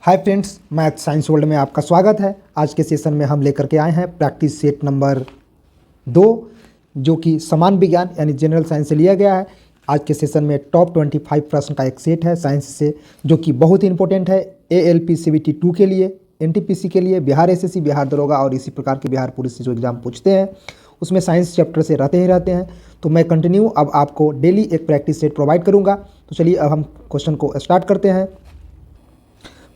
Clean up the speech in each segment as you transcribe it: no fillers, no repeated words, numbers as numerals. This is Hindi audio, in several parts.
Hi friends, math science world में आपका स्वागत है। आज के सेशन में हम लेकर के आए हैं प्रैक्टिस सेट नंबर 2, जो कि समान विज्ञान यानी जनरल साइंस से लिया गया है। आज के सेशन में टॉप 25 प्रश्न का एक सेट है साइंस से, जो कि बहुत ही इंपॉर्टेंट है ALP CBT 2 के लिए, NTPC के लिए, बिहार SSC, बिहार दरोगा और इसी प्रकार के बिहार पुलिस से जो एग्जाम पूछते हैं उसमें साइंस चैप्टर से रहते ही रहते हैं। तो मैं कंटिन्यू अब आपको डेली एक प्रैक्टिस सेट प्रोवाइड करूँगा। तो चलिए अब हम क्वेश्चन को स्टार्ट करते हैं।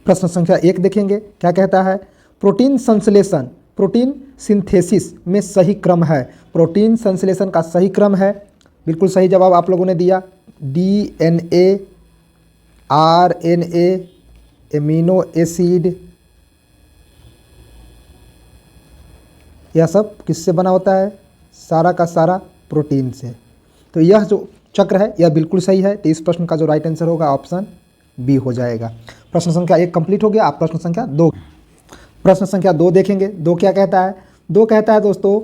प्रश्न संख्या 1 देखेंगे, क्या कहता है। प्रोटीन संश्लेषण, प्रोटीन सिंथेसिस में सही क्रम है। प्रोटीन संश्लेषण का सही क्रम है, बिल्कुल सही जवाब आप लोगों ने दिया। DNA, RNA, एमिनो एसिड, यह सब किससे बना होता है? सारा का सारा प्रोटीन से। तो यह जो चक्र है यह बिल्कुल सही है। तो इस प्रश्न का जो राइट आंसर होगा ऑप्शन बी हो जाएगा। प्रश्न संख्या 1 कंप्लीट हो गया। आप प्रश्न संख्या 2, प्रश्न संख्या 2 देखेंगे। 2 क्या कहता है? 2 कहता है दोस्तों,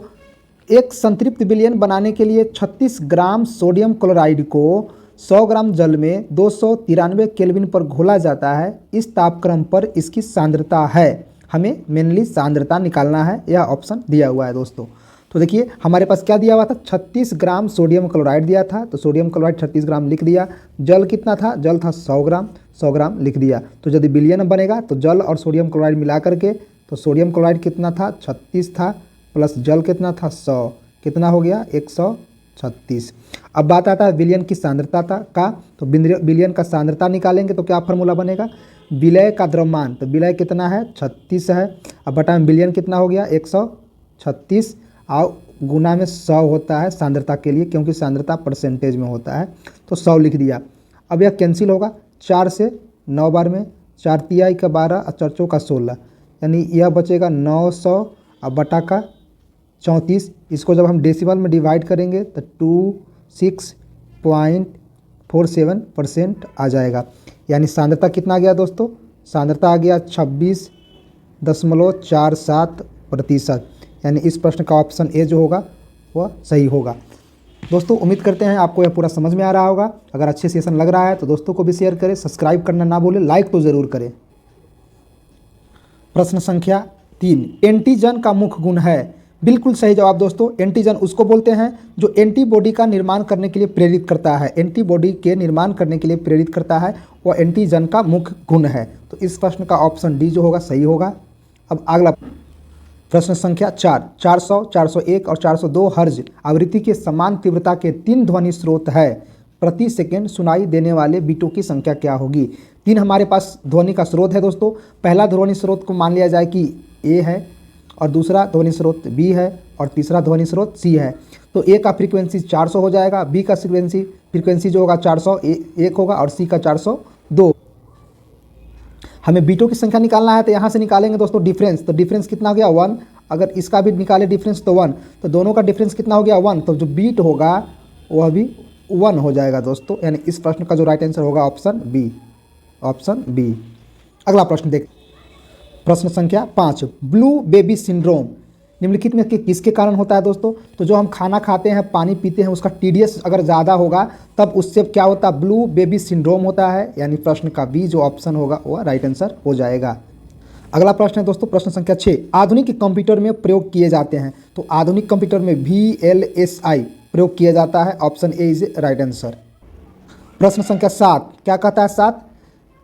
एक संतृप्त विलयन बनाने के लिए 36 ग्राम सोडियम क्लोराइड को 100 ग्राम जल में 293 केल्विन पर घोला जाता है। इस तापक्रम पर इसकी सांद्रता है। हमें मेनली सांद्रता निकालना है, यह ऑप्शन दिया हुआ है दोस्तों। तो देखिए हमारे पास क्या दिया हुआ था, 36 ग्राम सोडियम क्लोराइड दिया था। तो सोडियम क्लोराइड 36 ग्राम लिख दिया। जल कितना था? जल था 100 ग्राम, 100 ग्राम लिख दिया। तो यदि विलयन बनेगा तो जल और सोडियम क्लोराइड मिला करके, तो सोडियम क्लोराइड कितना था? 36 था, प्लस जल कितना था? 100, कितना हो गया? 136। अब बात आता है विलयन की सांद्रता का। तो विलयन का सांद्रता निकालेंगे तो क्या फार्मूला बनेगा? विलय का द्रव्यमान। तो विलय कितना है? 36 है। अब बटा में विलयन कितना हो गया? 136 और गुना में 100 होता है सांद्रता के लिए, क्योंकि सांद्रता परसेंटेज में होता है। तो 100 लिख दिया। अब यह कैंसिल होगा 4 से 9 बार में, 4 तिहाई का 12 और 4 चौका 16, यानी यह बचेगा 900 और बटा का 34। इसको जब हम डेसिमल में डिवाइड करेंगे तो 26.47% आ जाएगा। यानी सांद्रता कितना आ गया दोस्तों? सांद्रता आ गया 26.47%। यानी इस प्रश्न का ऑप्शन ए जो होगा वह सही होगा। दोस्तों उम्मीद करते हैं आपको यह पूरा समझ में आ रहा होगा। अगर अच्छे सेशन लग रहा है तो दोस्तों को भी शेयर करें, सब्सक्राइब करना ना भूलें, लाइक तो ज़रूर करें। प्रश्न संख्या 3, एंटीजन का मुख्य गुण है। बिल्कुल सही जवाब दोस्तों। एंटीजन उसको बोलते हैं जो एंटीबॉडी का निर्माण करने के लिए प्रेरित करता है। एंटीबॉडी के निर्माण करने के लिए प्रेरित करता है, वह एंटीजन का मुख्य गुण है। तो इस प्रश्न का ऑप्शन डी जो होगा सही होगा। अब अगला प्रश्न संख्या 4, 400, 401 और 402 हर्ज आवृत्ति के समान तीव्रता के 3 ध्वनि स्रोत है। प्रति सेकंड सुनाई देने वाले बीटों की संख्या क्या होगी? 3 हमारे पास ध्वनि का स्रोत है दोस्तों। पहला ध्वनि स्रोत को मान लिया जाए कि ए है, और दूसरा ध्वनि स्रोत बी है, और तीसरा ध्वनि स्रोत सी है। तो ए का फ्रीक्वेंसी 400 हो जाएगा, बी का फ्रीक्वेंसी जो होगा 401 होगा, और सी का 402। हमें बीटों की संख्या निकालना है, तो यहाँ से निकालेंगे दोस्तों डिफरेंस। तो डिफरेंस कितना हो गया? 1। अगर इसका भी निकाले डिफरेंस तो 1, तो दोनों का डिफरेंस कितना हो गया? 1। तो जो बीट होगा वह भी 1 हो जाएगा दोस्तों। यानी इस प्रश्न का जो राइट आंसर होगा ऑप्शन बी, ऑप्शन बी। अगला प्रश्न देख, प्रश्न संख्या 5, ब्लू बेबी सिंड्रोम निम्नलिखित में किसके कारण होता है दोस्तों? तो जो हम खाना खाते हैं, पानी पीते हैं, उसका TDS अगर ज़्यादा होगा तब उससे क्या होता है? ब्लू बेबी सिंड्रोम होता है। यानी प्रश्न का बी जो ऑप्शन होगा वह राइट आंसर हो जाएगा। अगला प्रश्न है दोस्तों प्रश्न संख्या 6, आधुनिक कंप्यूटर में प्रयोग किए जाते हैं। तो आधुनिक कंप्यूटर में VLSI प्रयोग किया जाता है। Option A is right answer. प्रश्न संख्या 7 क्या कहता है? 7,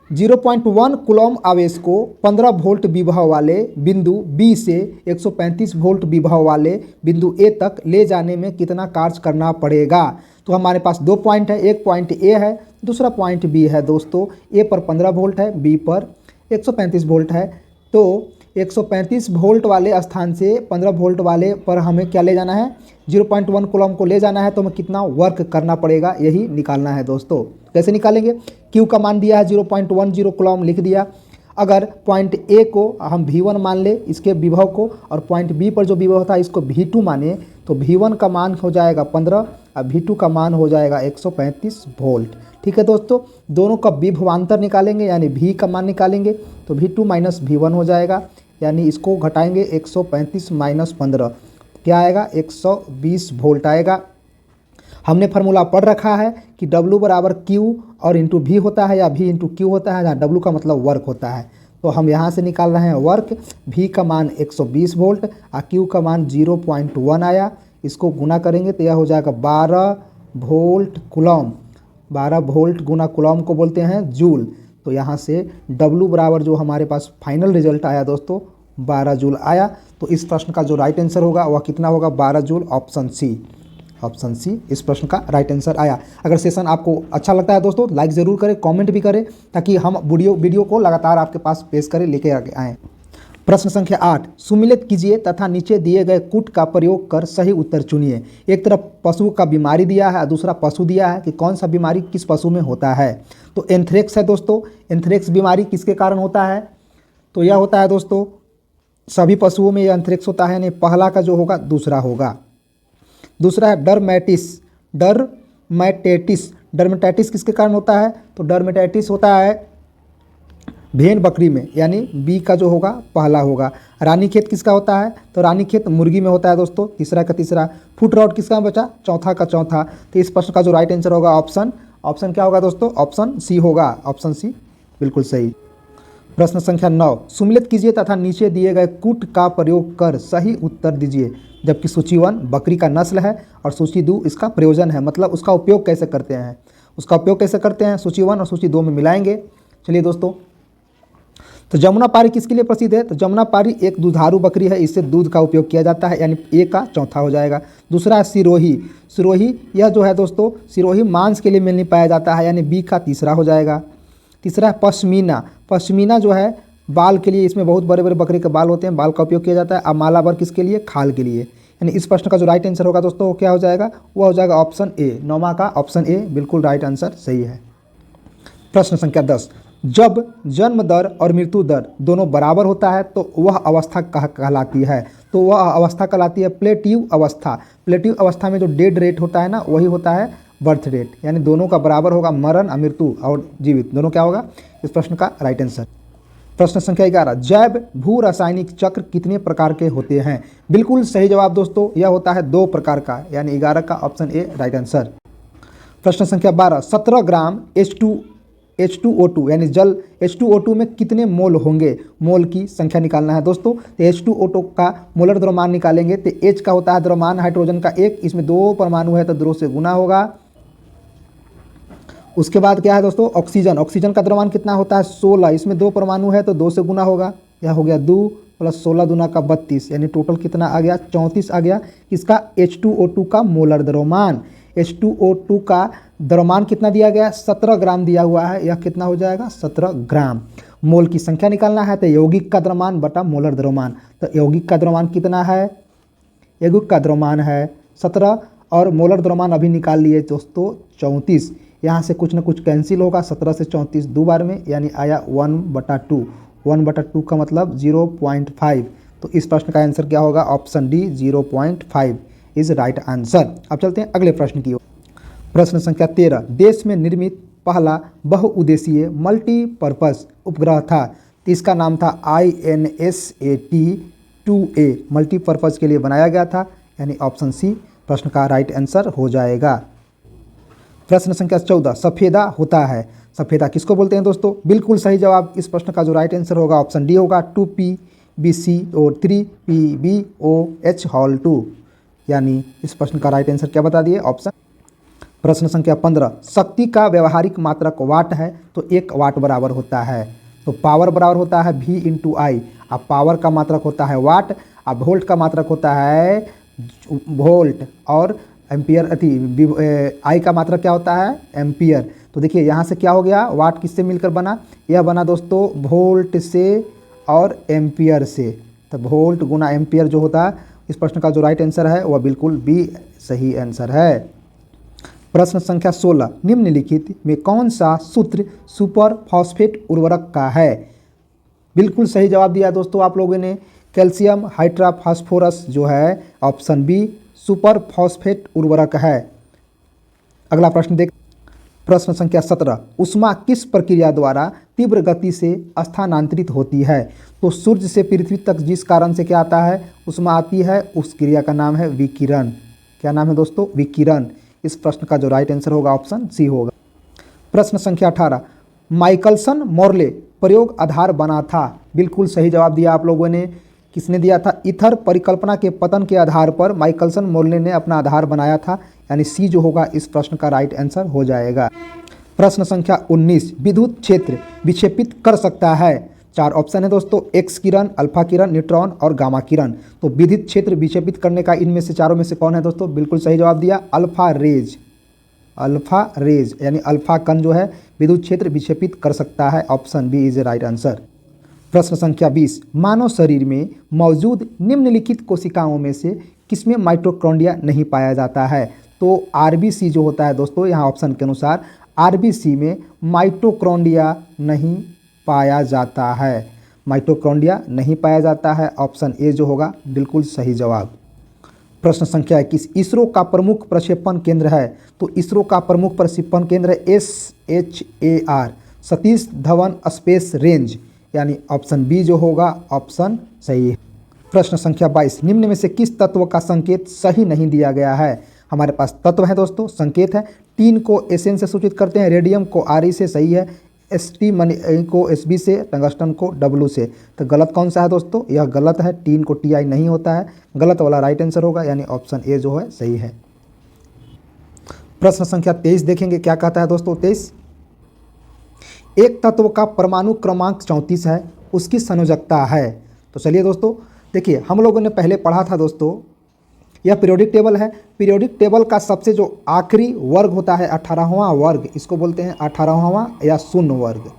0.1 कूलॉम आवेश को 15 वोल्ट विभव वाले बिंदु बी से 135 वोल्ट विभव वाले बिंदु ए तक ले जाने में कितना कार्य करना पड़ेगा? तो हमारे पास 2 पॉइंट है, एक पॉइंट ए है, दूसरा पॉइंट बी है दोस्तों। ए पर 15 वोल्ट है, बी पर 135 वोल्ट है। तो 135 वोल्ट वाले स्थान से 15 वोल्ट वाले पर हमें क्या ले जाना है? 0.1 कूलॉम को ले जाना है। तो हमें कितना वर्क करना पड़ेगा यही निकालना है दोस्तों। कैसे निकालेंगे? क्यू का मान दिया है 0.10 कूलॉम लिख दिया। अगर पॉइंट ए को हम V1 मान ले इसके विभव को, और पॉइंट बी पर जो विभव था इसको V2 माने, तो V1 का मान हो जाएगा 15 और V2 का मान हो जाएगा 135 वोल्ट। ठीक है दोस्तों, दोनों का विभवांतर निकालेंगे यानी V का मान निकालेंगे, तो V2 माइनस V1 हो जाएगा। यानी इसको घटाएंगे 135 माइनस 15 क्या आएगा? 120 वोल्ट आएगा। हमने फार्मूला पढ़ रखा है कि W बराबर Q और इंटू V होता है, या V इंटू Q होता है, जहाँ W का मतलब वर्क होता है। तो हम यहाँ से निकाल रहे हैं वर्क। V का मान 120 वोल्ट और Q का मान 0.1 आया। इसको गुना करेंगे तो यह हो जाएगा 12 वोल्ट कूलम। 12 वोल्ट गुना कूलम को बोलते हैं जूल। तो यहाँ से W बराबर जो हमारे पास फाइनल रिजल्ट आया दोस्तों 12 जूल आया। तो इस प्रश्न का जो राइट आंसर होगा वह कितना होगा? 12 joule. Option C, option C इस प्रश्न का राइट आंसर आया। अगर सेशन आपको अच्छा लगता है दोस्तों लाइक ज़रूर करें, कमेंट भी करें, ताकि हम वीडियो को लगातार आपके पास पेश करें, लेके आगे आएँ। प्रश्न संख्या 8, सुमिलित कीजिए तथा नीचे दिए गए कूट का प्रयोग कर सही उत्तर चुनिए। एक तरफ पशु का बीमारी दिया है और दूसरा पशु दिया है कि कौन सा बीमारी किस पशु में होता है। तो एंथ्रेक्स है दोस्तों। एंथ्रेक्स बीमारी किसके कारण होता है? तो यह होता है दोस्तों सभी पशुओं में यह एंथ्रेक्स होता है, यानी पहला का जो होगा दूसरा होगा। दूसरा है डरमेटिस। डरमेटाइटिस। डरमेटाइटिस किसके कारण होता है? तो डरमेटाइटिस होता है भेड़ बकरी में, यानी बी का जो होगा पहला होगा। रानीखेत किसका होता है? तो रानीखेत मुर्गी में होता है दोस्तों। तीसरा का तीसरा। फुट रॉट किसका बचा? चौथा का चौथा। तो इस प्रश्न का जो राइट आंसर होगा ऑप्शन क्या होगा दोस्तों? ऑप्शन सी होगा। ऑप्शन सी बिल्कुल सही। प्रश्न संख्या 9, सुमिलित कीजिए तथा नीचे दिए गए कूट का प्रयोग कर सही उत्तर दीजिए। जबकि सूची 1 बकरी का नस्ल है और सूची 2 इसका प्रयोजन है, मतलब उसका उपयोग कैसे करते हैं। उसका उपयोग कैसे करते हैं सूची 1 और सूची 2 में मिलाएंगे। चलिए दोस्तों, तो जमुनापारी किसके लिए प्रसिद्ध है? तो जमुनापारी एक दुधारू बकरी है, इससे दूध का उपयोग किया जाता है, यानी ए का चौथा हो जाएगा। दूसरा है सिरोही। सिरोही यह जो है दोस्तों सिरोही मांस के लिए मिल नहीं पाया जाता है, यानी बी का तीसरा हो जाएगा। तीसरा है पश्मीना। पश्मीना जो है बाल के लिए, इसमें बहुत बड़े बड़े बकरी के बाल होते हैं, बाल का उपयोग किया जाता है। और मालाबर किसके लिए? खाल के लिए। यानी इस प्रश्न का जो राइट आंसर होगा दोस्तों वो क्या हो जाएगा? वह हो जाएगा ऑप्शन ए। 9वां का ऑप्शन ए बिल्कुल राइट आंसर सही है। प्रश्न संख्या 10, जब जन्म दर और मृत्यु दर दोनों बराबर होता है तो वह अवस्था कहलाती है। तो वह अवस्था कहलाती है प्लेटिव अवस्था। प्लेटिव अवस्था में जो डेड रेट होता है ना वही होता है बर्थ रेट, यानी दोनों का बराबर होगा। मरण, मृत्यु और जीवित दोनों क्या होगा इस प्रश्न का राइट आंसर। प्रश्न संख्या 11, जैव भू रासायनिक चक्र कितने प्रकार के होते हैं? बिल्कुल सही जवाब दोस्तों यह होता है 2 प्रकार का, यानी 11 का ऑप्शन ए राइट आंसर। प्रश्न संख्या 12, 17 ग्राम H2O2 यानी जल H2O2 में कितने मोल होंगे? मोल की संख्या निकालना है दोस्तों। तो H2O2 का मोलर द्रव्यमान निकालेंगे तो H का होता है द्रव्यमान हाइड्रोजन का 1, इसमें 2 परमाणु है तो 2 से गुना होगा। उसके बाद क्या है दोस्तों? ऑक्सीजन। ऑक्सीजन का द्रव्यमान कितना होता है? 16, इसमें 2 परमाणु है तो 2 से गुना होगा। यह हो गया 2 + 16 दूना का 32, यानी टोटल कितना आ गया? 34 आ गया। इसका H2O2 का मोलर द्रव्यमान। H2O2 का द्रव्यमान कितना दिया गया? 17 ग्राम दिया हुआ है। यह कितना हो जाएगा? 17 ग्राम। मोल की संख्या निकालना है तो यौगिक का द्रव्यमान बटा मोलर द्रव्यमान। तो यौगिक का द्रव्यमान कितना है? यौगिक का द्रव्यमान है 17 और मोलर द्रव्यमान अभी निकाल लिए दोस्तों 34। यहाँ से कुछ ना कुछ कैंसिल होगा। 17 से 34 दो बार में, यानी आया 1/2। 1/2 का मतलब 0.5। तो इस प्रश्न का आंसर क्या होगा? Option D 0.5 is right answer. अब चलते हैं अगले प्रश्न की ओर। प्रश्न संख्या 13, देश में निर्मित पहला बहुउद्देशीय मल्टीपर्पज उपग्रह था। तो इसका नाम था INSAT-2A। मल्टीपर्पज के लिए बनाया गया था, यानी ऑप्शन सी प्रश्न का राइट आंसर हो जाएगा। प्रश्न संख्या 14, सफ़ेदा होता है। सफ़ेदा किसको बोलते हैं दोस्तों? बिल्कुल सही जवाब इस प्रश्न का जो राइट आंसर होगा ऑप्शन डी होगा। 2PbCO3PbOH2, यानी इस प्रश्न का राइट आंसर क्या बता दिए? ऑप्शन। प्रश्न संख्या 15, शक्ति का व्यवहारिक मात्रक वाट है तो 1 वाट बराबर होता है। तो पावर बराबर होता है V × I। अब पावर का मात्रक होता है वाट, अब वोल्ट का मात्रक होता है वोल्ट, और एम्पियर आई का मात्रक क्या होता है? एम्पियर। तो देखिए यहाँ से क्या हो गया? वाट किससे मिलकर बना? यह बना दोस्तों वोल्ट से और एम्पियर से। तो वोल्ट गुना एम्पियर जो होता है, इस प्रश्न का जो राइट आंसर है वह बिल्कुल बी सही आंसर है। प्रश्न संख्या 16, निम्नलिखित में कौन सा सूत्र सुपर फॉस्फेट उर्वरक का है? बिल्कुल सही जवाब दिया दोस्तों आप लोगों ने। कैल्शियम हाइड्रोफॉस्फोरस जो है ऑप्शन बी सुपर फॉस्फेट उर्वरक है। अगला प्रश्न देख। प्रश्न संख्या 17, ऊष्मा किस प्रक्रिया द्वारा तीव्र गति से स्थानांतरित होती है? तो सूर्य से पृथ्वी तक जिस कारण से क्या आता है? ऊष्मा आती है, उस क्रिया का नाम है विकिरण। क्या नाम है दोस्तों? विकिरण। इस प्रश्न का जो राइट आंसर होगा ऑप्शन सी होगा। प्रश्न संख्या 18, माइकलसन मोर्ले प्रयोग आधार बना था? बिल्कुल सही जवाब दिया आप लोगों ने। किसने दिया था? ईथर परिकल्पना के पतन के आधार पर माइकलसन मोर्ले ने अपना आधार बनाया था, यानी सी जो होगा इस प्रश्न का राइट आंसर हो जाएगा। प्रश्न संख्या 19, विद्युत क्षेत्र विक्षेपित कर सकता है? 4 ऑप्शन है दोस्तों, एक्स किरण, अल्फा किरण, न्यूट्रॉन और गामा किरण। तो विद्युत क्षेत्र विक्षेपित करने का इनमें से चारों में से कौन है दोस्तों? बिल्कुल सही जवाब दिया, अल्फा रेज। अल्फा रेज यानी अल्फा कण जो है विद्युत क्षेत्र विक्षेपित कर सकता है। Option B is a right answer. प्रश्न संख्या 20, मानव शरीर में मौजूद निम्नलिखित कोशिकाओं में से किसमें माइटोकॉन्ड्रिया नहीं पाया जाता है? तो आरबीसी जो होता है दोस्तों, यहाँ ऑप्शन के अनुसार आरबीसी में माइटोकॉन्ड्रिया नहीं पाया जाता है। माइटोकॉन्ड्रिया नहीं पाया जाता है। ऑप्शन ए जो होगा बिल्कुल सही जवाब। प्रश्न संख्या 21, इसरो का प्रमुख प्रक्षेपण केंद्र है? तो इसरो का प्रमुख प्रक्षेपण केंद्र है SHAR, Satish Dhawan space range, यानी ऑप्शन बी जो होगा ऑप्शन सही है। प्रश्न संख्या 22, निम्न में से किस तत्व का संकेत सही नहीं दिया गया है? हमारे पास तत्व है दोस्तों, संकेत है। टीन को Sn से सूचित करते हैं, रेडियम को Re से, सही है। St को Sb से, टंगस्टन को W से। तो गलत कौन सा है दोस्तों? यह गलत है, टीन को Ti नहीं होता है। गलत वाला राइट आंसर होगा, यानी ऑप्शन ए जो है सही है। प्रश्न संख्या 23 देखेंगे क्या कहता है दोस्तों। 23, एक तत्व का परमाणु क्रमांक 34 है, उसकी संयोजकता है? तो चलिए दोस्तों देखिए, हम लोगों ने पहले पढ़ा था दोस्तों, यह पीरियोडिक टेबल है। पीरियोडिक टेबल का सबसे जो आखिरी वर्ग होता है 18वां वर्ग, इसको बोलते हैं 18वां या शून्य वर्ग।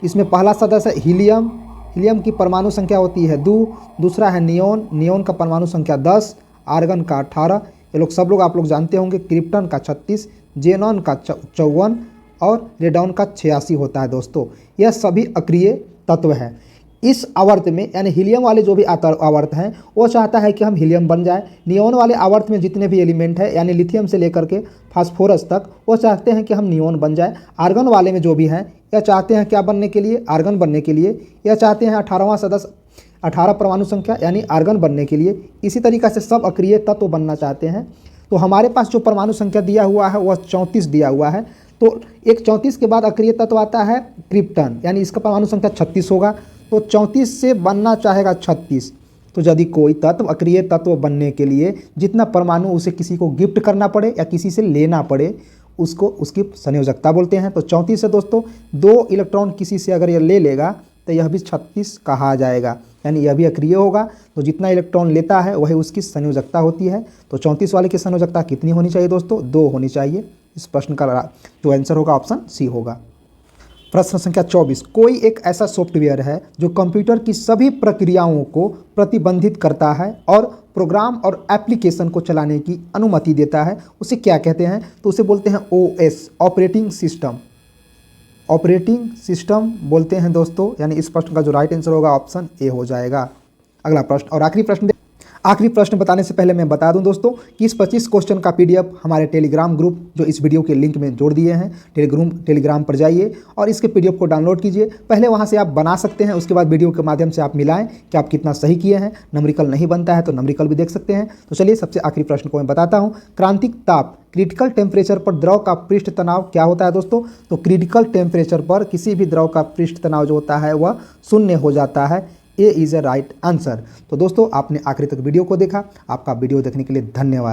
इसमें पहला सदस्य हीलियम, हीलियम की परमाणु संख्या होती है 2। दूसरा है नियोन, नियोन का परमाणु संख्या 10, आर्गन का 18, ये लोग सब लोग आप लोग जानते होंगे। क्रिप्टन का 36, जेनॉन का 54 और रेडॉन का 86 होता है दोस्तों। यह सभी अक्रिय तत्व है। इस आवर्त में यानी हीलियम वाले जो भी आवर्त हैं वो चाहता है कि हम हीलियम बन जाए। नियोन वाले आवर्त में जितने भी एलिमेंट है यानी लिथियम से लेकर के फास्फोरस तक, वो चाहते हैं कि हम नियोन बन जाए। आर्गन वाले में जो भी हैं यह चाहते हैं क्या बनने के लिए? आर्गन बनने के लिए। यह चाहते हैं 18वां सदस्य 18 परमाणु संख्या यानी आर्गन बनने के लिए। इसी तरीक़ा से सब अक्रिय तत्व बनना चाहते हैं। तो हमारे पास जो परमाणु संख्या दिया हुआ है वह 34 दिया हुआ है। तो एक 34 के बाद अक्रिय तत्व आता है क्रिप्टन, यानी इसका परमाणु संख्या 36 होगा। तो 34 से बनना चाहेगा 36। तो यदि कोई तत्व अक्रिय तत्व बनने के लिए जितना परमाणु उसे किसी को गिफ्ट करना पड़े या किसी से लेना पड़े, उसको उसकी संयोजकता बोलते हैं। तो 34 से दोस्तों 2 इलेक्ट्रॉन किसी से अगर यह ले लेगा तो यह भी 36 कहा जाएगा, यानी यह भी अक्रिय होगा। तो जितना इलेक्ट्रॉन लेता है वही उसकी संयोजकता होती है। तो 34 वाले की संयोजकता कितनी होनी चाहिए दोस्तों? 2 होनी चाहिए। इस प्रश्न का जो आंसर होगा ऑप्शन सी होगा। प्रश्न संख्या 24, कोई एक ऐसा सॉफ्टवेयर है जो कंप्यूटर की सभी प्रक्रियाओं को प्रतिबंधित करता है और प्रोग्राम और एप्लीकेशन को चलाने की अनुमति देता है, उसे क्या कहते हैं? तो उसे बोलते हैं OS, operating system. Operating system बोलते हैं दोस्तों, यानी इस प्रश्न का जो राइट आंसर होगा ऑप्शन ए हो जाएगा। अगला प्रश्न और आखिरी प्रश्न बताने से पहले मैं बता दूं दोस्तों कि इस 25 क्वेश्चन का PDF हमारे टेलीग्राम ग्रुप जो इस वीडियो के लिंक में जोड़ दिए हैं, टेलीग्राम पर जाइए और इसके PDF को डाउनलोड कीजिए। पहले वहां से आप बना सकते हैं, उसके बाद वीडियो के माध्यम से आप मिलाएं कि आप कितना सही किए हैं। नंबरिकल नहीं बनता है तो नंबरिकल भी देख सकते हैं। तो चलिए सबसे आखिरी प्रश्न को मैं बताता हूँ। क्रांतिक ताप क्रिटिकल टेम्परेचर पर द्रव का पृष्ठ तनाव क्या होता है दोस्तों? तो क्रिटिकल टेम्परेचर पर किसी भी द्रव का पृष्ठ तनाव जो होता है वह 0 हो जाता है। A is a right answer. तो दोस्तों आपने आखिरी तक वीडियो को देखा, आपका वीडियो देखने के लिए धन्यवाद।